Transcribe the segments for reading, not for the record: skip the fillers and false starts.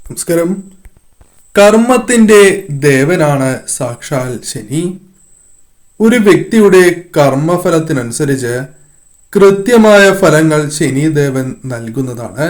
നമസ്കാരം. കർമ്മത്തിന്റെ ദേവനാണ് സാക്ഷാൽ ശനി. ഒരു വ്യക്തിയുടെ കർമ്മഫലത്തിനനുസരിച്ച് കൃത്യമായ ഫലങ്ങൾ ശനിദേവൻ നൽകുന്നതാണ്.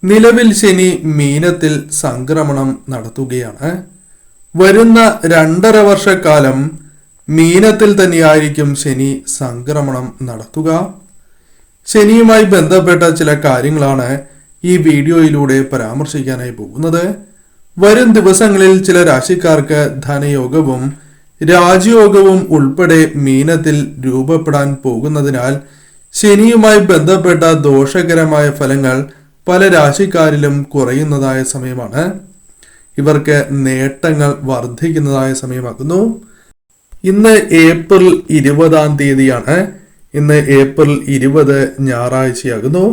നിലവിൽ ശനി മീനത്തിൽ സംക്രമണം നടത്തുകയാണ്. വരുന്ന 2.5 വർഷക്കാലം മീനത്തിൽ തന്നെയായിരിക്കും ശനി സംക്രമണം നടത്തുക. ശനിയുമായി ബന്ധപ്പെട്ട ചില കാര്യങ്ങളാണ് ഈ വീഡിയോയിലൂടെ പരാമർശിക്കാനായി പോകുന്നത്. വരും ദിവസങ്ങളിൽ ചില രാശിക്കാർക്ക് ധനയോഗവും രാജയോഗവും ഉൾപ്പെടെ മീനത്തിൽ രൂപപ്പെടാൻ പോകുന്നതിനാൽ ശനിയുമായി ബന്ധപ്പെട്ട ദോഷകരമായ ഫലങ്ങൾ പല രാശിക്കാരിലും കുറയുന്നതായ സമയമാണ്. ഇവർക്ക് നേട്ടങ്ങൾ വർദ്ധിക്കുന്നതായ സമയമാകുന്നു. ഇന്ന് ഏപ്രിൽ 20-ാം തീയതിയാണ്. ഇന്ന് ഏപ്രിൽ 20 ഞായറാഴ്ചയാകുന്നു.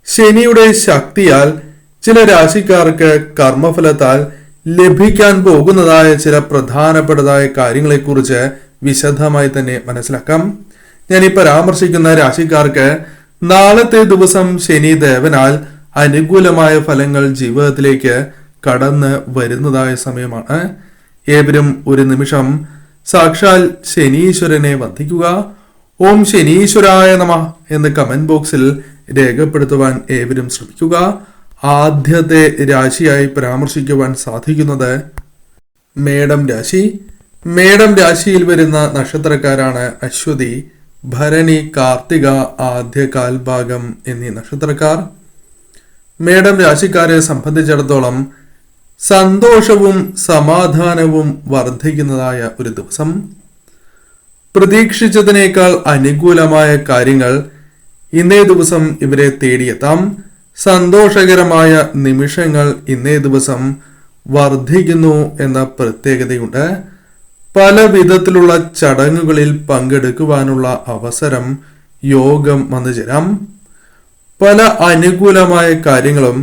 ശനിയുടെ ശക്തിയാൽ ചില രാശിക്കാർക്ക് കർമ്മഫലത്താൽ ലഭിക്കാൻ പോകുന്നതായ ചില പ്രധാനപ്പെട്ടതായ കാര്യങ്ങളെക്കുറിച്ച് വിശദമായി തന്നെ മനസ്സിലാക്കാം. ഞാൻ ഈ പരാമർശിക്കുന്ന രാശിക്കാർക്ക് നാളത്തെ ദിവസം ശനി ദേവനാൽ അനുകൂലമായ ഫലങ്ങൾ ജീവിതത്തിലേക്ക് കടന്ന് വരുന്നതായ സമയമാണ്. ഏവരും ഒരു നിമിഷം സാക്ഷാൽ ശനീശ്വരനെ വന്ദിക്കുക. ഓം ശനീശ്വരായ നമഃ എന്ന് കമന്റ് ബോക്സിൽ രേഖപ്പെടുത്തുവാൻ ഏവരും ശ്രമിക്കുക. ആദ്യത്തെ രാശിയായി പരാമർശിക്കുവാൻ സാധിക്കുന്നത് മേടം രാശി. മേടം രാശിയിൽ വരുന്ന നക്ഷത്രക്കാരാണ് അശ്വതി, ഭരണി, കാർത്തിക, ആദ്യ കാൽഭാഗം എന്നീ നക്ഷത്രക്കാർ. മേടം രാശിക്കാരെ സംബന്ധിച്ചിടത്തോളം സന്തോഷവും സമാധാനവും വർദ്ധിക്കുന്നതായ ഒരു ദിവസം. പ്രതീക്ഷിച്ചതിനേക്കാൾ അനുകൂലമായ കാര്യങ്ങൾ ഇന്നേ ദിവസം ഇവരെ തേടിയെത്താം. സന്തോഷകരമായ നിമിഷങ്ങൾ ഇന്നേ ദിവസം വർദ്ധിക്കുന്നു എന്ന പ്രത്യേകതയുണ്ട്. പല വിധത്തിലുള്ള ചടങ്ങുകളിൽ പങ്കെടുക്കുവാനുള്ള അവസരം യോഗം വന്നു ചേരാം. പല അനുകൂലമായ കാര്യങ്ങളും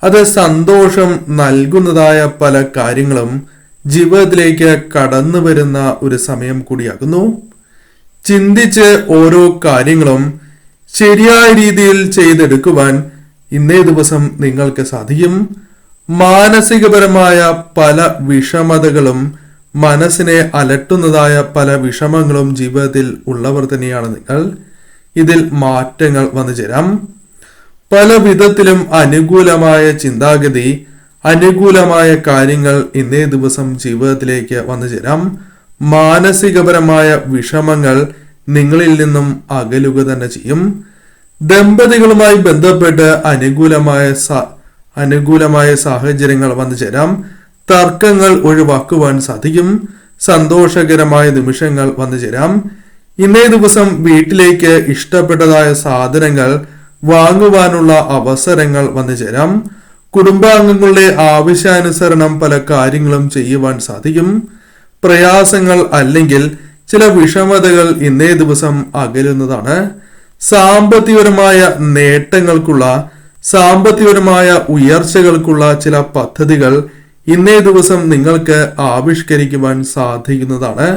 അത് സന്തോഷം നൽകുന്നതായ പല കാര്യങ്ങളും ജീവിതത്തിലേക്ക് കടന്നു വരുന്ന ഒരു സമയം കൂടിയാകുന്നു. ചിന്തിച്ച് ഓരോ കാര്യങ്ങളും ശരിയായ രീതിയിൽ ചെയ്തെടുക്കുവാൻ ഇന്നേ ദിവസം നിങ്ങൾക്ക് സാധിക്കും. മാനസികപരമായ പല വിഷമതകളും മനസ്സിനെ അലട്ടുന്നതായ പല വിഷമങ്ങളും ജീവിതത്തിൽ ഉള്ളവർ തന്നെയാണ് നിങ്ങൾ. ഇതിൽ മാറ്റങ്ങൾ വന്നു ചേരാം. പല വിധത്തിലും അനുകൂലമായ ചിന്താഗതി, അനുകൂലമായ കാര്യങ്ങൾ ഇന്നേ ദിവസം ജീവിതത്തിലേക്ക് വന്നു ചേരാം. മാനസികപരമായ വിഷമങ്ങൾ നിങ്ങളിൽ നിന്നും അകലുക തന്നെ ചെയ്യും. ദമ്പതികളുമായി ബന്ധപ്പെട്ട് അനുകൂലമായ സാഹചര്യങ്ങൾ വന്നു ചേരാം. തർക്കങ്ങൾ ഒഴിവാക്കുവാൻ സാധിക്കും. സന്തോഷകരമായ നിമിഷങ്ങൾ വന്നു ചേരാം. ഇന്നേ ദിവസം വീട്ടിലേക്ക് ഇഷ്ടപ്പെട്ടതായ സാധനങ്ങൾ വാങ്ങുവാനുള്ള അവസരങ്ങൾ വന്നു ചേരാം. കുടുംബാംഗങ്ങളുടെ ആവശ്യാനുസരണം പല കാര്യങ്ങളും ചെയ്യുവാൻ സാധിക്കും. പ്രയാസങ്ങൾ അല്ലെങ്കിൽ ചില വിഷമതകൾ ഇന്നേ ദിവസം അകലുന്നതാണ്. സാമ്പത്തികപരമായ നേട്ടങ്ങൾക്കുള്ള, സാമ്പത്തികപരമായ ഉയർച്ചകൾക്കുള്ള ചില പദ്ധതികൾ ഇന്നേ ദിവസം നിങ്ങൾക്ക് ആവിഷ്കരിക്കുവാൻ സാധിക്കുന്നതാണ്.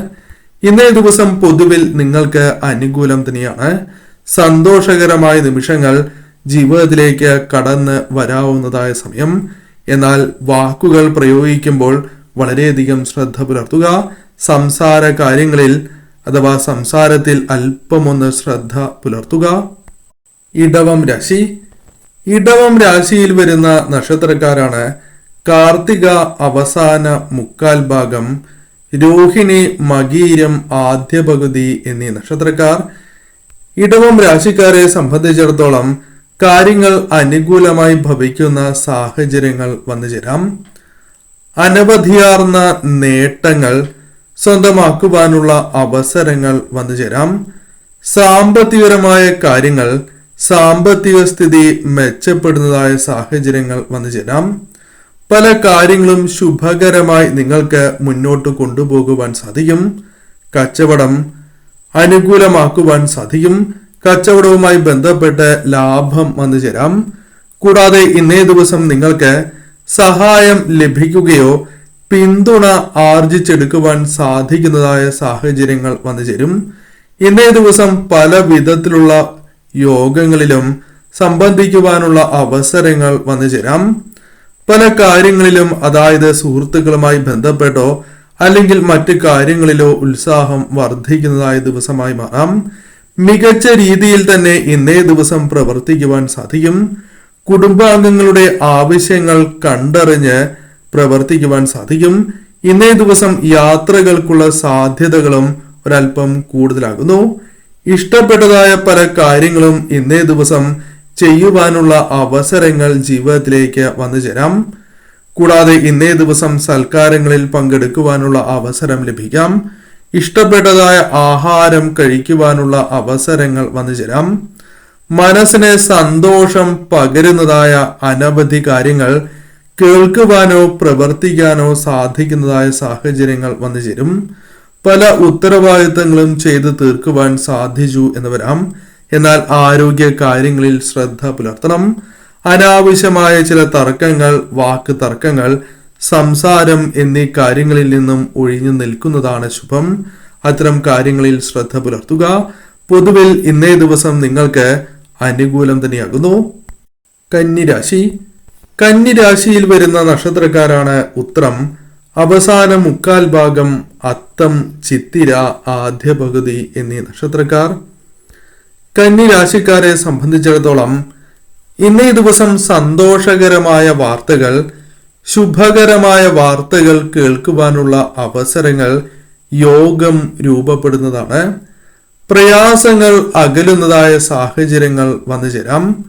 ഇന്നേ ദിവസം പൊതുവിൽ നിങ്ങൾക്ക് അനുകൂലം തന്നെയാണ്. സന്തോഷകരമായ നിമിഷങ്ങൾ ജീവിതത്തിലേക്ക് കടന്ന് വരാവുന്നതായ സമയം. എന്നാൽ വാക്കുകൾ പ്രയോഗിക്കുമ്പോൾ വളരെയധികം ശ്രദ്ധ പുലർത്തുക. സംസാര കാര്യങ്ങളിൽ അഥവാ സംസാരത്തിൽ അല്പമൊന്ന് ശ്രദ്ധ പുലർത്തുക. ഇടവം രാശി. ഇടവം രാശിയിൽ വരുന്ന നക്ഷത്രക്കാരാണ് കാർത്തിക അവസാന മുക്കാൽ ഭാഗം, രോഹിണി, മകീരം ആദ്യ പകുതി എന്നീ നക്ഷത്രക്കാർ. ഇടവം രാശിക്കാരെ സംബന്ധിച്ചിടത്തോളം കാര്യങ്ങൾ അനുകൂലമായി ഭവിക്കുന്ന സാഹചര്യങ്ങൾ വന്നു ചേരാം. അനവധിയാർന്ന നേട്ടങ്ങൾ സ്വന്തമാക്കുവാനുള്ള അവസരങ്ങൾ വന്നു ചേരാം. സാമ്പത്തികപരമായ കാര്യങ്ങൾ, സാമ്പത്തിക സ്ഥിതി മെച്ചപ്പെടുന്നതായ സാഹചര്യങ്ങൾ വന്നു ചേരാം. പല കാര്യങ്ങളും ശുഭകരമായി നിങ്ങൾക്ക് മുന്നോട്ട് കൊണ്ടുപോകുവാൻ സാധിക്കും. കച്ചവടം അനുകൂലമാക്കുവാൻ സാധിക്കും. കച്ചവടവുമായി ബന്ധപ്പെട്ട് ലാഭം വന്നു ചേരാം. കൂടാതെ ഇന്നേ ദിവസം നിങ്ങൾക്ക് സഹായം ലഭിക്കുകയോ പിന്തുണ ആർജിച്ചെടുക്കുവാൻ സാധിക്കുന്നതായ സാഹചര്യങ്ങൾ വന്നു ചേരും. ഇന്നേ ദിവസം പല വിധത്തിലുള്ള യോഗങ്ങളിലും സംബന്ധിക്കുവാനുള്ള അവസരങ്ങൾ വന്നു ചേരാം. പല കാര്യങ്ങളിലും, അതായത് സുഹൃത്തുക്കളുമായി ബന്ധപ്പെട്ടോ അല്ലെങ്കിൽ മറ്റു കാര്യങ്ങളിലോ ഉത്സാഹം വർദ്ധിക്കുന്നതായ ദിവസമായി മാറാം. മികച്ച രീതിയിൽ തന്നെ ഇന്നേ ദിവസം പ്രവർത്തിക്കുവാൻ സാധിക്കും. കുടുംബാംഗങ്ങളുടെ ആവശ്യങ്ങൾ കണ്ടറിഞ്ഞ് പ്രവർത്തിക്കുവാൻ സാധിക്കും. ഇന്നേ ദിവസം യാത്രകൾക്കുള്ള സാധ്യതകളും ഒരല്പം കൂടുതലാകുന്നു. ഇഷ്ടപ്പെട്ടതായ പല കാര്യങ്ങളും ഇന്നേ ദിവസം ചെയ്യുവാനുള്ള അവസരങ്ങൾ ജീവിതത്തിലേക്ക് വന്നു ചേരാം. കൂടാതെ ഇന്നേ ദിവസം സൽക്കാരങ്ങളിൽ പങ്കെടുക്കുവാനുള്ള അവസരം ലഭിക്കാം. ഇഷ്ടപ്പെട്ടതായ ആഹാരം കഴിക്കുവാനുള്ള അവസരങ്ങൾ വന്നു ചേരാം. മനസ്സിന് സന്തോഷം പകരുന്നതായ അനവധി കാര്യങ്ങൾ കേൾക്കുവാനോ പ്രവർത്തിക്കാനോ സാധിക്കുന്നതായ സാഹചര്യങ്ങൾ വന്നു ചേരും. പല ഉത്തരവാദിത്തങ്ങളും ചെയ്തു തീർക്കുവാൻ സാധിച്ചു എന്ന് വരാം. എന്നാൽ ആരോഗ്യ കാര്യങ്ങളിൽ ശ്രദ്ധ പുലർത്തണം. അനാവശ്യമായ ചില തർക്കങ്ങൾ, വാക്ക് തർക്കങ്ങൾ, സംസാരം എന്നീ കാര്യങ്ങളിൽ നിന്നും ഒഴിഞ്ഞു നിൽക്കുന്നതാണ് ശുഭം. അത്തരം കാര്യങ്ങളിൽ ശ്രദ്ധ പുലർത്തുക. പൊതുവിൽ ഇന്നേ ദിവസം നിങ്ങൾക്ക് അനുകൂലം തന്നെയാകുന്നു. കന്നിരാശി. കന്നിരാശിയിൽ വരുന്ന നക്ഷത്രക്കാരാണ് ഉത്രം, അവസാന മുക്കാൽ ഭാഗം, അത്തം, ചിത്തിര, ആദ്യ പകുതി എന്നീ നക്ഷത്രക്കാർ. കന്നിരാശിക്കാരെ സംബന്ധിച്ചിടത്തോളം ഇന്നേ ദിവസം സന്തോഷകരമായ വാർത്തകൾ, ശുഭകരമായ വാർത്തകൾ കേൾക്കുവാനുള്ള അവസരങ്ങൾ, യോഗം രൂപപ്പെടുന്നതാണ്. പ്രയാസങ്ങൾ അകലുന്നതായ സാഹചര്യങ്ങൾ വന്നു ചേരാം.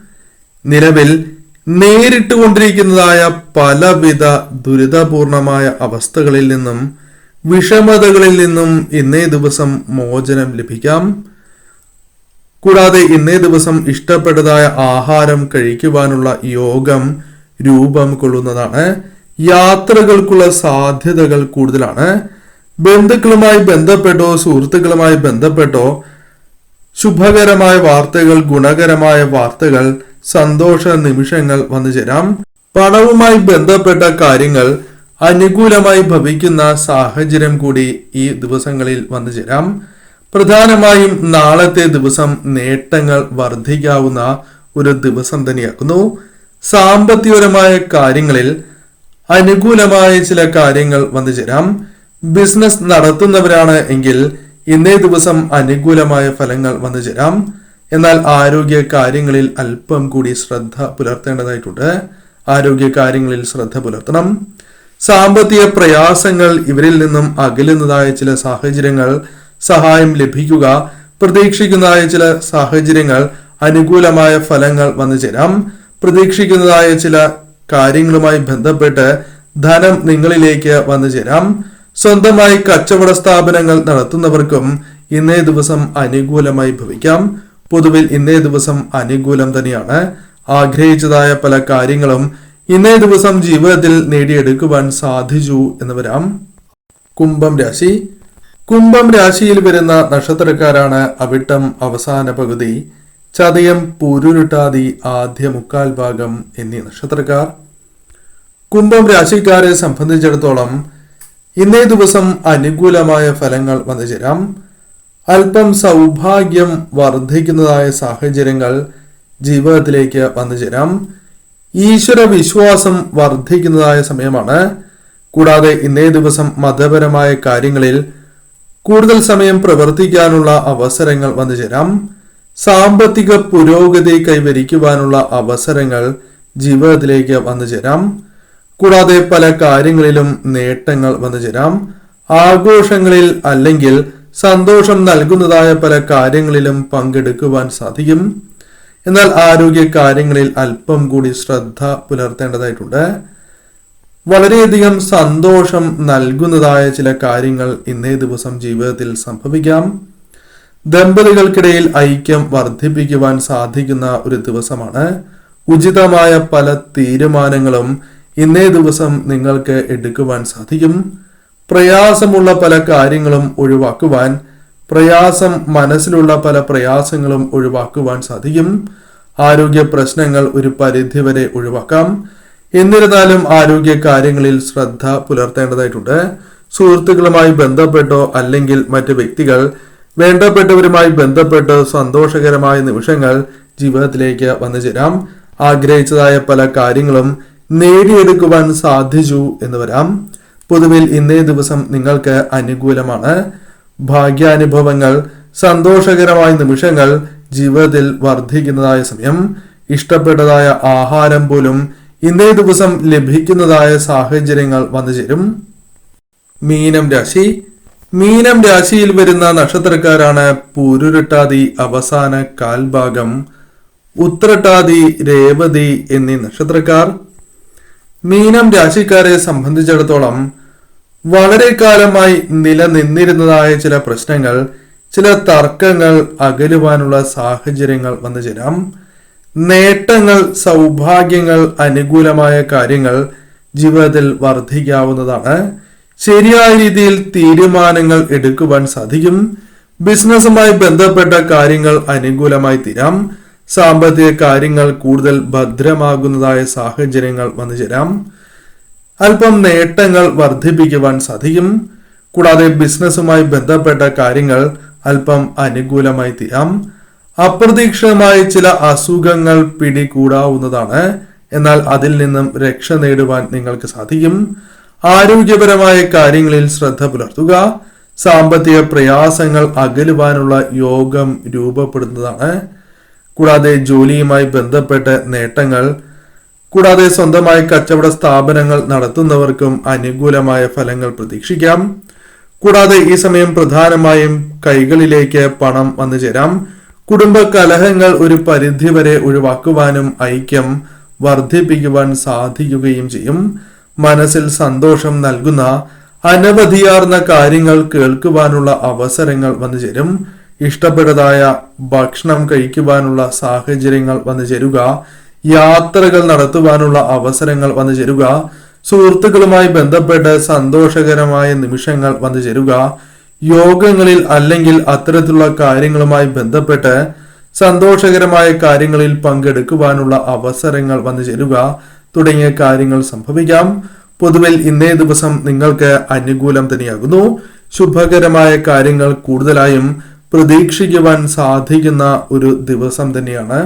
നിലവിൽ നേരിട്ടുകൊണ്ടിരിക്കുന്നതായ പലവിധ ദുരിതപൂർണമായ അവസ്ഥകളിൽ നിന്നും, വിഷമതകളിൽ നിന്നും ഇന്നേ ദിവസം മോചനം ലഭിക്കാം. കൂടാതെ ഇന്നേ ദിവസം ഇഷ്ടപ്പെട്ടതായ ആഹാരം കഴിക്കുവാനുള്ള യോഗം രൂപം കൊള്ളുന്നതാണ്. യാത്രകൾക്കുള്ള സാധ്യതകൾ കൂടുതലാണ്. ബന്ധുക്കളുമായി ബന്ധപ്പെട്ടോ സുഹൃത്തുക്കളുമായി ബന്ധപ്പെട്ടോ ശുഭകരമായ വാർത്തകൾ, ഗുണകരമായ വാർത്തകൾ, സന്തോഷ നിമിഷങ്ങൾ വന്നു ചേരാം. പണവുമായി ബന്ധപ്പെട്ട കാര്യങ്ങൾ അനുകൂലമായി ഭവിക്കുന്ന സാഹചര്യം കൂടി ഈ ദിവസങ്ങളിൽ വന്നു ചേരാം. പ്രധാനമായും നാളത്തെ ദിവസം നേട്ടങ്ങൾ വർദ്ധിക്കാവുന്ന ഒരു ദിവസം തന്നെയാക്കുന്നു. സാമ്പത്തികപരമായ കാര്യങ്ങളിൽ അനുകൂലമായ ചില കാര്യങ്ങൾ വന്നു ചേരാം. ബിസിനസ് നടത്തുന്നവരാണ് എങ്കിൽ ഇന്നേ ദിവസം അനുകൂലമായ ഫലങ്ങൾ വന്നു ചേരാം. എന്നാൽ ആരോഗ്യ കാര്യങ്ങളിൽ അല്പം കൂടി ശ്രദ്ധ പുലർത്തേണ്ടതായിട്ടുണ്ട്. ആരോഗ്യ കാര്യങ്ങളിൽ ശ്രദ്ധ പുലർത്തണം. സാമ്പത്തിക പ്രയാസങ്ങൾ ഇവരിൽ നിന്നും അകലുന്നതായ ചില സാഹചര്യങ്ങൾ, സഹായം ലഭിക്കുക, പ്രതീക്ഷിക്കുന്നതായ ചില സാഹചര്യങ്ങൾ, അനുകൂലമായ ഫലങ്ങൾ വന്നു ചേരാം. പ്രതീക്ഷിക്കുന്നതായ ചില കാര്യങ്ങളുമായി ബന്ധപ്പെട്ട് ധനം നിങ്ങളിലേക്ക് വന്നു ചേരാം. സ്വന്തമായി കച്ചവട സ്ഥാപനങ്ങൾ നടത്തുന്നവർക്കും ഇന്നേ ദിവസം അനുകൂലമായി ഭവിക്കാം. പൊതുവിൽ ഇന്നേ ദിവസം അനുകൂലം തന്നെയാണ്. ആഗ്രഹിച്ചതായ പല കാര്യങ്ങളും ഇന്നേ ദിവസം ജീവിതത്തിൽ നേടിയെടുക്കുവാൻ സാധിച്ചു എന്ന് വരാം. കുംഭം രാശി. കുംഭം രാശിയിൽ വരുന്ന നക്ഷത്രക്കാരാണ് അവിട്ടം അവസാന പകുതി, ചതയം, പൂരുരുട്ടാതി, ആദ്യ മുക്കാൽ ഭാഗം എന്നീ നക്ഷത്രക്കാർ. കുംഭം രാശിക്കാരെ സംബന്ധിച്ചിടത്തോളം ഇന്നേ ദിവസം അനുകൂലമായ ഫലങ്ങൾ വന്നു ചേരാം. അല്പം സൗഭാഗ്യം വർദ്ധിക്കുന്നതായ സാഹചര്യങ്ങൾ ജീവിതത്തിലേക്ക് വന്നു ചേരാം. ഈശ്വര വിശ്വാസം വർദ്ധിക്കുന്നതായ സമയമാണ്. കൂടാതെ ഇന്നേ ദിവസം മതപരമായ കാര്യങ്ങളിൽ കൂടുതൽ സമയം പ്രവർത്തിക്കാനുള്ള അവസരങ്ങൾ വന്നു ചേരാം. സാമ്പത്തിക പുരോഗതി കൈവരിക്കുവാനുള്ള അവസരങ്ങൾ ജീവിതത്തിലേക്ക് വന്നു ചേരാം. കൂടാതെ പല കാര്യങ്ങളിലും നേട്ടങ്ങൾ വന്നു ചേരാം. ആഘോഷങ്ങളിൽ അല്ലെങ്കിൽ സന്തോഷം നൽകുന്നതായ പല കാര്യങ്ങളിലും പങ്കെടുക്കുവാൻ സാധിക്കും. എന്നാൽ ആരോഗ്യ കാര്യങ്ങളിൽ അല്പം കൂടി ശ്രദ്ധ പുലർത്തേണ്ടതായിട്ടുണ്ട്. വളരെയധികം സന്തോഷം നൽകുന്നതായ ചില കാര്യങ്ങൾ ഇന്നേ ദിവസം ജീവിതത്തിൽ സംഭവിക്കാം. ദമ്പതികൾക്കിടയിൽ ഐക്യം വർദ്ധിപ്പിക്കുവാൻ സാധിക്കുന്ന ഒരു ദിവസമാണ്. ഉചിതമായ പല തീരുമാനങ്ങളും ഇന്നേ ദിവസം നിങ്ങൾക്ക് എടുക്കുവാൻ സാധിക്കും. പ്രയാസമുള്ള പല കാര്യങ്ങളും ഒഴിവാക്കുവാൻ, പ്രയാസം മനസ്സിലുള്ള പല പ്രയാസങ്ങളും ഒഴിവാക്കുവാൻ സാധിക്കും. ആരോഗ്യ പ്രശ്നങ്ങൾ ഒരു പരിധിവരെ ഒഴിവാക്കാം. എന്നിരുന്നാലും ആരോഗ്യ കാര്യങ്ങളിൽ ശ്രദ്ധ പുലർത്തേണ്ടതായിട്ടുണ്ട്. സുഹൃത്തുക്കളുമായി ബന്ധപ്പെട്ടോ അല്ലെങ്കിൽ മറ്റ് വ്യക്തികൾ, വേണ്ടപ്പെട്ടവരുമായി ബന്ധപ്പെട്ട് സന്തോഷകരമായ നിമിഷങ്ങൾ ജീവിതത്തിലേക്ക് വന്നു ചേരാം. ആഗ്രഹിച്ചതായ പല കാര്യങ്ങളും നേടിയെടുക്കുവാൻ സാധിച്ചു എന്ന് വരാം. പൊതുവിൽ ഇന്നേ ദിവസം നിങ്ങൾക്ക് അനുകൂലമാണ്. ഭാഗ്യാനുഭവങ്ങൾ, സന്തോഷകരമായ നിമിഷങ്ങൾ ജീവിതത്തിൽ വർദ്ധിക്കുന്നതായ സമയം. ഇഷ്ടപ്പെട്ടതായ ആഹാരം പോലും ഇന്നേ ദിവസം ലഭിക്കുന്നതായ സാഹചര്യങ്ങൾ വന്നു ചേരും. മീനം രാശി. മീനം രാശിയിൽ വരുന്ന നക്ഷത്രക്കാരാണ് പൂരുരുട്ടാതി അവസാന കാൽഭാഗം, ഉത്രട്ടാതി, രേവതി എന്നീ നക്ഷത്രക്കാർ. മീനം രാശിക്കാരെ സംബന്ധിച്ചിടത്തോളം വളരെ കാലമായി നിലനിന്നിരുന്നതായ ചില പ്രശ്നങ്ങൾ, ചില തർക്കങ്ങൾ അകലുവാനുള്ള സാഹചര്യങ്ങൾ വന്നു ചേരാം. നേട്ടങ്ങൾ, സൗഭാഗ്യങ്ങൾ, അനുകൂലമായ കാര്യങ്ങൾ ജീവിതത്തിൽ വർദ്ധിക്കാവുന്നതാണ്. ശരിയായ രീതിയിൽ തീരുമാനങ്ങൾ എടുക്കുവാൻ സാധിക്കും. ബിസിനസ്സുമായി ബന്ധപ്പെട്ട കാര്യങ്ങൾ അനുകൂലമായി തീരാം. സാമ്പത്തിക കാര്യങ്ങൾ കൂടുതൽ ഭദ്രമാകുന്നതായ സാഹചര്യങ്ങൾ വന്നു ചേരാം. അല്പം നേട്ടങ്ങൾ വർദ്ധിപ്പിക്കുവാൻ സാധിക്കും. കൂടാതെ ബിസിനസ്സുമായി ബന്ധപ്പെട്ട കാര്യങ്ങൾ അല്പം അനുകൂലമായി തീരാം. അപ്രതീക്ഷിതമായ ചില അസുഖങ്ങൾ പിടികൂടാവുന്നതാണ്. എന്നാൽ അതിൽ നിന്നും രക്ഷ നേടുവാൻ നിങ്ങൾക്ക് സാധിക്കും. ആരോഗ്യപരമായ കാര്യങ്ങളിൽ ശ്രദ്ധ പുലർത്തുക. സാമ്പത്തിക പ്രയാസങ്ങൾ അകലുവാനുള്ള യോഗം രൂപപ്പെടുന്നതാണ്. കൂടാതെ ജോലിയുമായി ബന്ധപ്പെട്ട നേട്ടങ്ങൾ, കൂടാതെ സ്വന്തമായി കച്ചവട സ്ഥാപനങ്ങൾ നടത്തുന്നവർക്കും അനുകൂലമായ ഫലങ്ങൾ പ്രതീക്ഷിക്കാം. കൂടാതെ ഈ സമയം പ്രധാനമായും കൈകളിലേക്ക് പണം വന്നു ചേരാം. കുടുംബ കലഹങ്ങൾ ഒരു പരിധിവരെ ഒഴിവാക്കുവാനും ഐക്യം വർദ്ധിപ്പിക്കുവാൻ സാധിക്കുകയും ചെയ്യും. മനസ്സിൽ സന്തോഷം നൽകുന്ന അനവധിയാർന്ന കാര്യങ്ങൾ കേൾക്കുവാനുള്ള അവസരങ്ങൾ വന്നു ചേരും. ഇഷ്ടപ്പെട്ടതായ ഭക്ഷണം കഴിക്കുവാനുള്ള സാഹചര്യങ്ങൾ വന്നു ചേരുക. യാത്രകൾ നടത്തുവാനുള്ള അവസരങ്ങൾ വന്നു ചേരുക. സുഹൃത്തുക്കളുമായി ബന്ധപ്പെട്ട് സന്തോഷകരമായ നിമിഷങ്ങൾ വന്നു ചേരുക. യോഗങ്ങളിൽ അല്ലെങ്കിൽ അത്തരത്തിലുള്ള കാര്യങ്ങളുമായി ബന്ധപ്പെട്ട് സന്തോഷകരമായ കാര്യങ്ങളിൽ പങ്കെടുക്കുവാനുള്ള അവസരങ്ങൾ വന്നു ചേരുക തുടങ്ങിയ കാര്യങ്ങൾ സംഭവിക്കാം. പൊതുവിൽ ഇന്നേ ദിവസം നിങ്ങൾക്ക് അനുകൂലം തന്നെയാകുന്നു. ശുഭകരമായ കാര്യങ്ങൾ കൂടുതലായും പ്രതീക്ഷിക്കുവാൻ സാധിക്കുന്ന ഒരു ദിവസം തന്നെയാണ്.